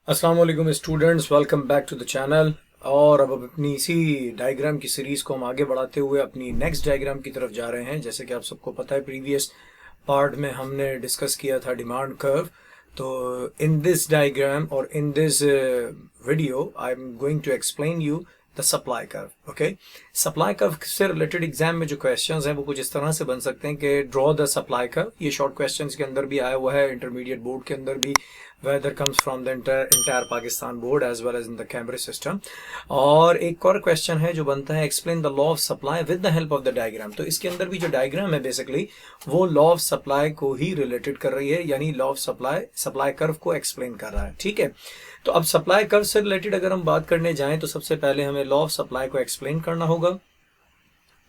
अस्सलाम वालेकुम students, welcome back to the channel. और अब अपनी इसी डायग्राम की सीरीज़ को हम आगे बढ़ाते हुए अपनी नेक्स्ट डायग्राम की तरफ जा रहे हैं। जैसे कि आप सबको पता है, प्रीवियस पार्ट में हमने डिस्कस किया था डिमांड कर्व। तो इन दिस डायग्राम और in this video I am going to explain you the supply curve. Okay, supply curve से रिलेटेड एग्जाम में जो क्वेश्चंस हैं वो कुछ इस तरह से बन सकते हैं कि ड्रॉ द सप्लाई कर्व। ये शॉर्ट क्वेश्चंस के अंदर भी आया हुआ है, इंटरमीडिएट बोर्ड के अंदर भी, whether comes from the entire Pakistan board as well as in the Cambridge system। और एक और क्वेश्चन है जो बनता है, explain the law of supply with the help of the diagram. तो इसके अंदर भी जो डायग्राम है बेसिकली वो लॉ ऑफ सप्लाई को ही रिलेटेड कर रही है, यानी लॉ ऑफ सप्लाई कर्व को एक्सप्लेन कर रहा है। ठीक है, तो अब सप्लाई कर्व से रिलेटेड अगर हम बात करने जाएं तो सबसे पहले हमें लॉ ऑफ सप्लाई को एक्सप्लेन करना होगा।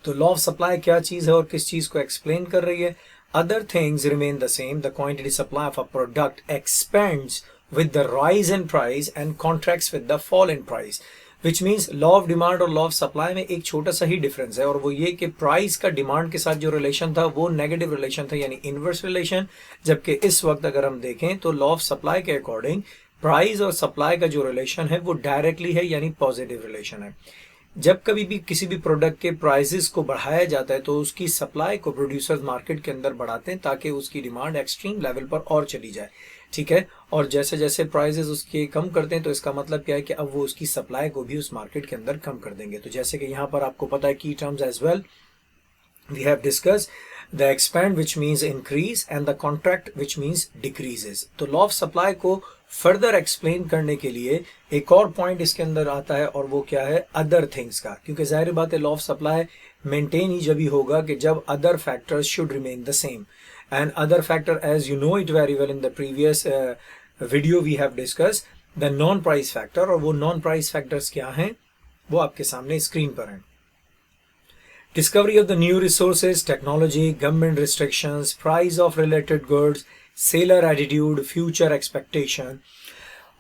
तो लॉ ऑफ सप्लाई क्या चीज है और किस चीज को एक्सप्लेन कर रही है? Other things remain the same. The quantity supply of a product expands with the rise in price and contracts with the fall in price. Which means law of demand और law of supply में एक छोटा सा ही difference है, और वो ये कि प्राइस का डिमांड के साथ जो रिलेशन था वो नेगेटिव रिलेशन था, यानी इनवर्स रिलेशन। जबकि इस वक्त अगर हम देखें तो लॉ ऑफ सप्लाई के अकॉर्डिंग प्राइस और सप्लाई का जो रिलेशन है वो डायरेक्टली है, यानी पॉजिटिव रिलेशन है। जब कभी भी किसी भी प्रोडक्ट के प्राइसेस को बढ़ाया जाता है तो उसकी सप्लाई को प्रोड्यूसर्स मार्केट के अंदर बढ़ाते हैं ताकि उसकी डिमांड एक्सट्रीम लेवल पर और चली जाए। ठीक है, और जैसे जैसे प्राइसेस उसके कम करते हैं तो इसका मतलब क्या है कि अब वो उसकी सप्लाई को भी उस मार्केट के अंदर कम कर देंगे। तो जैसे कि यहाँ पर आपको पता है की terms as well we have discussed the expand which means increase and the contract which means decreases। तो law of supply को फर्दर एक्सप्लेन करने के लिए एक और पॉइंट इसके अंदर आता है, और वो क्या है? अदर थिंग्स का। क्योंकि जाहिर बात है लॉ ऑफ सप्लाई मेंटेन ही जब ही होगा कि जब other factors should remain the same. And other factor, as you know it very well, in the previous video we have discuss the non price factor. और वो नॉन प्राइस फैक्टर्स क्या हैं वो आपके सामने स्क्रीन पर हैं। Discovery of the new resources, technology, government restrictions, price of related goods, seller attitude, future expectation।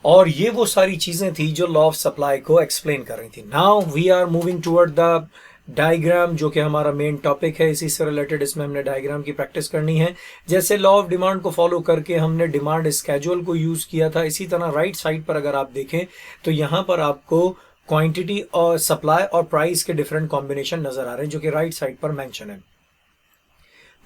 और ये वो सारी चीजें थी जो लॉ ऑफ सप्लाई को एक्सप्लेन कर रही थी। Now we are moving toward the diagram, जो कि हमारा मेन टॉपिक है। इसी से रिलेटेड इसमें हमने डायग्राम की प्रैक्टिस करनी है। जैसे लॉ ऑफ डिमांड को फॉलो करके हमने डिमांड स्केड्यूल को यूज किया था, इसी तरह राइट साइड पर अगर आप देखें तो यहाँ पर आपको क्वांटिटी और सप्लाई और प्राइस के डिफरेंट कॉम्बिनेशन नजर आ रहे हैं, जो कि राइट साइड पर मेंशन है।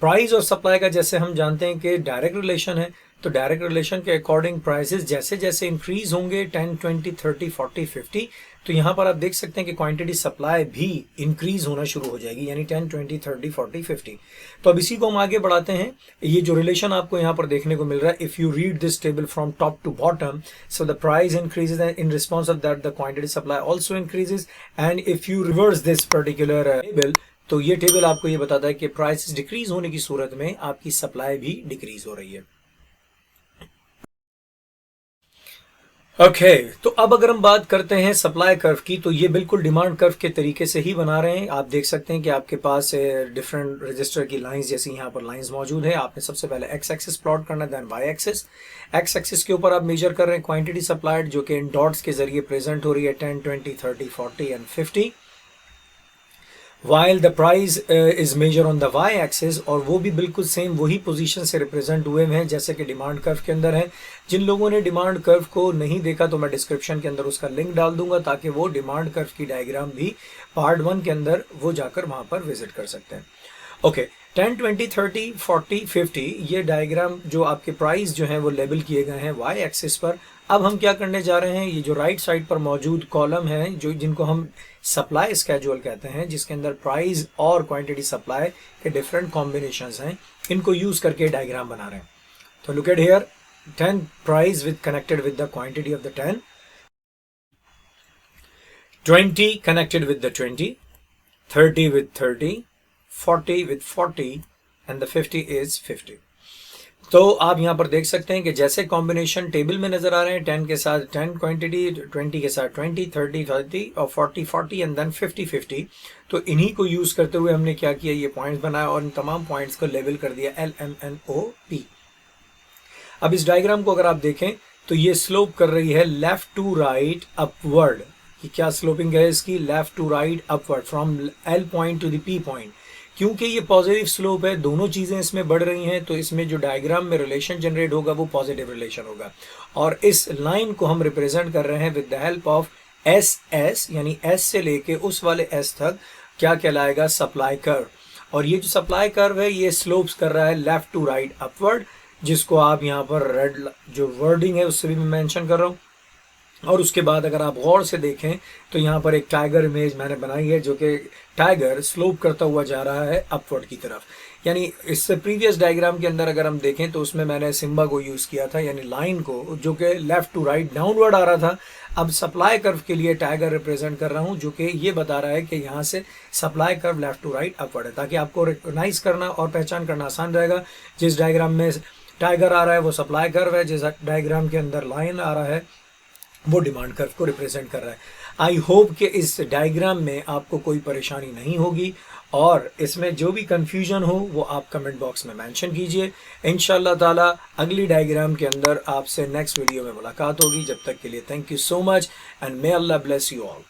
प्राइस और सप्लाई का जैसे हम जानते हैं कि डायरेक्ट रिलेशन है, तो डायरेक्ट रिलेशन के अकॉर्डिंग प्राइसेस जैसे जैसे इंक्रीज होंगे 10, 20, 30, 40, 50, तो यहाँ पर आप देख सकते हैं कि क्वांटिटी सप्लाई भी इंक्रीज होना शुरू हो जाएगी, यानी 10, 20, 30, 40, 50। तो अब इसी को हम आगे बढ़ाते हैं। ये जो रिलेशन आपको यहाँ पर देखने को मिल रहा है, if you read this table from top to bottom, so the price increases and in response of that the quantity supply also increases. And if you reverse this particular table, तो ये टेबल आपको ये बताता है कि price decrease होने की सूरत में आपकी सप्लाई भी डिक्रीज हो रही है। ओके, तो अब अगर हम बात करते हैं सप्लाई कर्व की, तो ये बिल्कुल डिमांड कर्व के तरीके से ही बना रहे हैं। आप देख सकते हैं कि आपके पास डिफरेंट रजिस्टर की लाइंस जैसी यहाँ पर लाइंस मौजूद है। आपने सबसे पहले एक्स एक्सिस प्लॉट करना, then Y axis. X axis के ऊपर आप मेजर कर रहे हैं क्वांटिटी सप्लाइड, जो कि इन डॉट्स के जरिए प्रेजेंट हो रही है 10, 20, 30, 40 and 50। while the price is measured on the y axis, और वो भी बिल्कुल सेम वही पोजीशन से रिप्रेजेंट हुए हैं जैसे कि डिमांड कर्व के अंदर है। जिन लोगों ने डिमांड कर्व को नहीं देखा तो मैं डिस्क्रिप्शन के अंदर उसका लिंक डाल दूंगा, ताकि वो डिमांड कर्व की डायग्राम भी पार्ट 1 के अंदर वो जाकर वहां पर विजिट कर सकते हैं। ओके, 10, 20, 30, 40, 50 ये डायग्राम जो आपके प्राइस जो है वो लेबल किए गए हैं वाई एक्सिस पर। अब हम क्या करने जा रहे हैं, ये जो राइट साइड पर मौजूद कॉलम है, जो जिनको हम सप्लाई स्केड्यूल कहते हैं, जिसके अंदर प्राइस और क्वांटिटी सप्लाई के डिफरेंट कॉम्बिनेशंस हैं, इनको यूज करके डायग्राम बना रहे हैं। तो look at here, 10 price with connected with the quantity of the 10, 20 connected with the 20, 30 with 30, 40 with 40 and the 50 is 50। तो आप यहाँ पर देख सकते हैं कि जैसे कॉम्बिनेशन टेबल में नजर आ रहे हैं, 10 के साथ 10 क्वांटिटी, 20 के साथ 20, 30, 30 और 40, 40 एंड देन 50, 50। तो इन्हीं को यूज करते हुए हमने क्या किया, ये पॉइंट्स बनाया और इन तमाम पॉइंट्स को लेबल कर दिया LMNOP। अब इस डायग्राम को अगर आप देखें तो ये स्लोप कर रही है लेफ्ट टू राइट अपवर्ड। ये क्या स्लोपिंग है इसकी? Left to right upward from L point to the P point. क्योंकि ये पॉजिटिव स्लोप है, दोनों चीज़ें इसमें बढ़ रही हैं, तो इसमें जो डायग्राम में रिलेशन जनरेट होगा वो पॉजिटिव रिलेशन होगा। और इस लाइन को हम रिप्रेजेंट कर रहे हैं with the help of S S, यानी एस से लेके उस वाले एस तक क्या कहलाएगा, सप्लाई कर्व। और ये जो सप्लाई कर्व है ये स्लोप्स कर रहा है लेफ्ट टू राइट अपवर्ड, जिसको आप यहाँ पर रेड जो वर्डिंग है उससे भी मैं मेंशन कर रहा हूँ। और उसके बाद अगर आप गौर से देखें तो यहाँ पर एक टाइगर इमेज मैंने बनाई है, जो कि टाइगर स्लोप करता हुआ जा रहा है अपवर्ड की तरफ। यानी इससे प्रीवियस डायग्राम के अंदर अगर हम देखें तो उसमें मैंने सिम्बा को यूज़ किया था, यानी लाइन को, जो कि लेफ्ट टू राइट डाउनवर्ड आ रहा था। अब सप्लाई कर्व के लिए टाइगर रिप्रेजेंट कर रहा हूँ, जो कि ये बता रहा है कि यहाँ से supply curve left to right upward है, ताकि आपको रिकॉग्नाइज करना और पहचान करना आसान रहेगा। जिस डायग्राम में टाइगर आ रहा है वो सप्लाई कर्व है, जिस डायग्राम के अंदर लाइन आ रहा है वो डिमांड कर्व को रिप्रेजेंट कर रहा है। आई होप कि इस डायग्राम में आपको कोई परेशानी नहीं होगी, और इसमें जो भी कंफ्यूजन हो वो आप कमेंट बॉक्स में मेंशन कीजिए। इंशाल्लाह ताला अगली डायग्राम के अंदर आपसे नेक्स्ट वीडियो में मुलाकात होगी। जब तक के लिए thank you so much and may Allah bless you all.